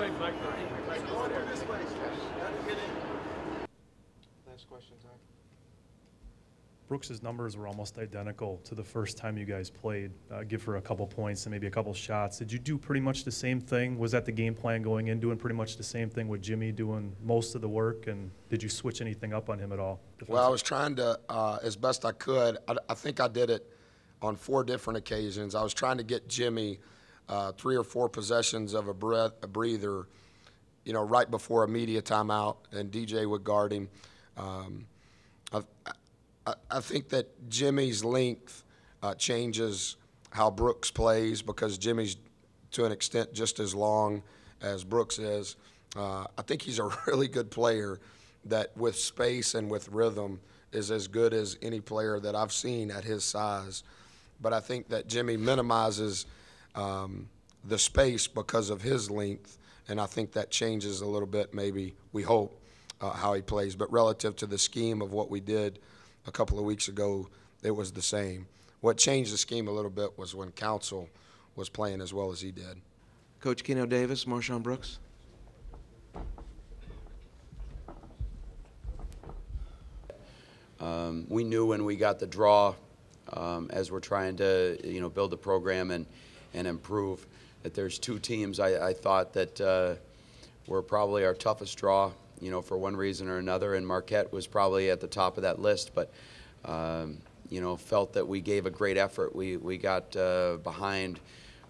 Last question, Zach. Brooks's numbers were almost identical to the first time you guys played. Give her a couple points and maybe a couple shots. Did you do pretty much the same thing? Was that the game plan going in, doing pretty much the same thing with Jimmy doing most of the work? And did you switch anything up on him at all? Well, I was trying to, as best I could. I think I did it on 4 different occasions. I was trying to get Jimmy 3 or 4 possessions of a breather, you know, right before a media timeout, and DJ would guard him. I think that Jimmy's length changes how Brooks plays, because Jimmy's, to an extent, just as long as Brooks is. I think he's a really good player that, with space and with rhythm, is as good as any player that I've seen at his size. But I think that Jimmy minimizes the space because of his length, and I think that changes a little bit, maybe, we hope, how he plays. But relative to the scheme of what we did a couple of weeks ago, it was the same. What changed the scheme a little bit was when Council was playing as well as he did. Coach Keno Davis, Marshon Brooks. We knew when we got the draw, as we're trying to, build the program and improve, that there's 2 teams I thought that were probably our toughest draw, for one reason or another, and Marquette was probably at the top of that list, but, felt that we gave a great effort. We got behind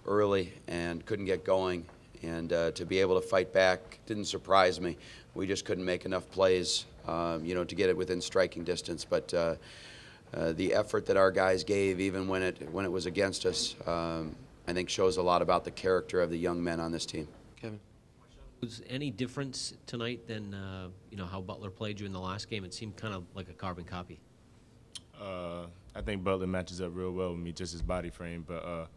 early and couldn't get going, and to be able to fight back didn't surprise me. We just couldn't make enough plays, to get it within striking distance, but the effort that our guys gave, even when it was against us, I think shows a lot about the character of the young men on this team. Kevin. Was any difference tonight than how Butler played you in the last game? It seemed kind of like a carbon copy. I think Butler matches up real well with me, just his body frame. But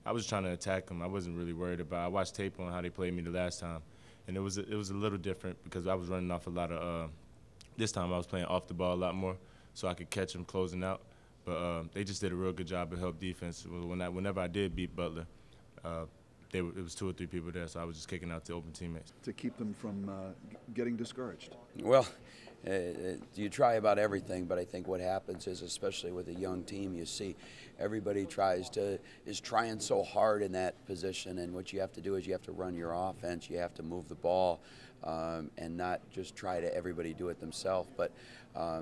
I was trying to attack him. I wasn't really worried about. I watched tape on how they played me the last time, and it was a little different because I was running off a lot of. This time I was playing off the ball a lot more, so I could catch him closing out. But they just did a real good job of help defense. Whenever I did beat Butler, it was 2 or 3 people there, so I was just kicking out to open teammates. To keep them from getting discouraged? Well, you try about everything, but I think what happens is, especially with a young team, you see everybody is trying so hard in that position, and what you have to do is you have to run your offense, you have to move the ball, and not just try to everybody do it themselves. But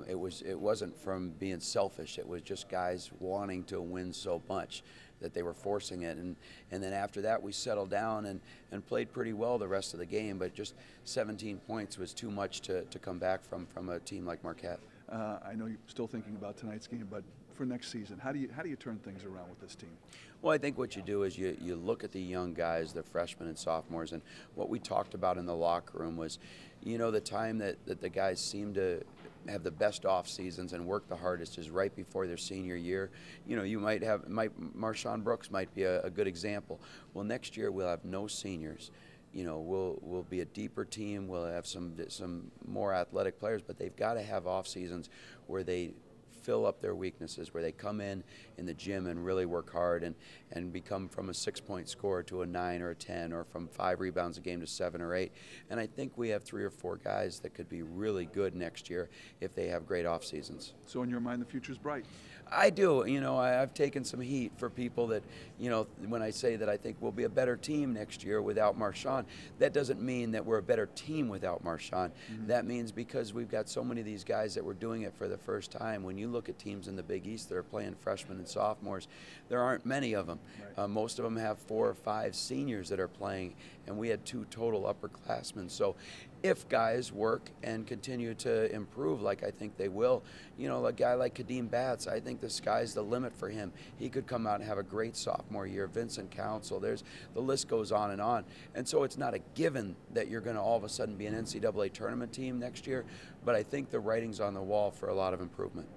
it wasn't from being selfish. It was just guys wanting to win so much that they were forcing it, and then after that we settled down and played pretty well the rest of the game, but just 17 points was too much to come back from a team like Marquette. I know you're still thinking about tonight's game, but for next season, how do you turn things around with this team? Well, I think what you do is you look at the young guys, the freshmen and sophomores, and what we talked about in the locker room was, the time that the guys seem to have the best off seasons and work the hardest is right before their senior year. You might Marshon Brooks might be a good example. Well, next year we'll have no seniors. We'll be a deeper team. We'll have some more athletic players, but they've got to have off seasons where they fill up their weaknesses, where they come in the gym and really work hard and become from a 6-point scorer to a 9 or a 10, or from 5 rebounds a game to 7 or 8. And I think we have 3 or 4 guys that could be really good next year if they have great off seasons. So in your mind, the future's bright? I do. I've taken some heat for people that, when I say that I think we'll be a better team next year without Marshon, that doesn't mean that we're a better team without Marshon. Mm-hmm. That means because we've got so many of these guys that were doing it for the first time. When you look at teams in the Big East that are playing freshmen and sophomores, there aren't many of them. Right. Most of them have 4 or 5 seniors that are playing, and we had 2 total upperclassmen. So if guys work and continue to improve like I think they will, a guy like Kadeem Batts, I think the sky's the limit for him. He could come out and have a great sophomore year. Vincent Council, the list goes on. And so it's not a given that you're going to all of a sudden be an NCAA tournament team next year, but I think the writing's on the wall for a lot of improvement.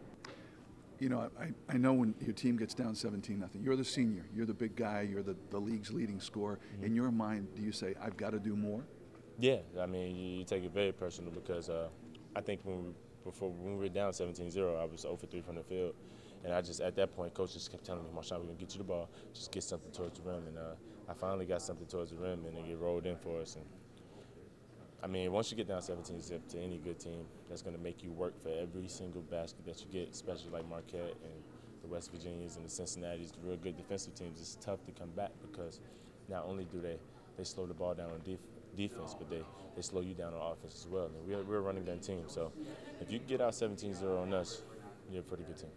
I know when your team gets down 17-0, you're the senior, you're the big guy, you're the league's leading scorer. Mm-hmm. In your mind, do you say, I've got to do more? Yeah, I mean, you take it very personal because I think when we were down 17-0, I was 0 for 3 from the field. And at that point, coach just kept telling me, Marshon, we're going to get you the ball, just get something towards the rim. And I finally got something towards the rim, and it get rolled in for us. And I mean, once you get down 17-zip to any good team, that's going to make you work for every single basket that you get, especially like Marquette and the West Virginias and the Cincinnatis, the real good defensive teams. It's tough to come back because not only do they slow the ball down on defense, but they slow you down on offense as well. And we're a running gun team. So if you get out 17-0 on us, you're a pretty good team.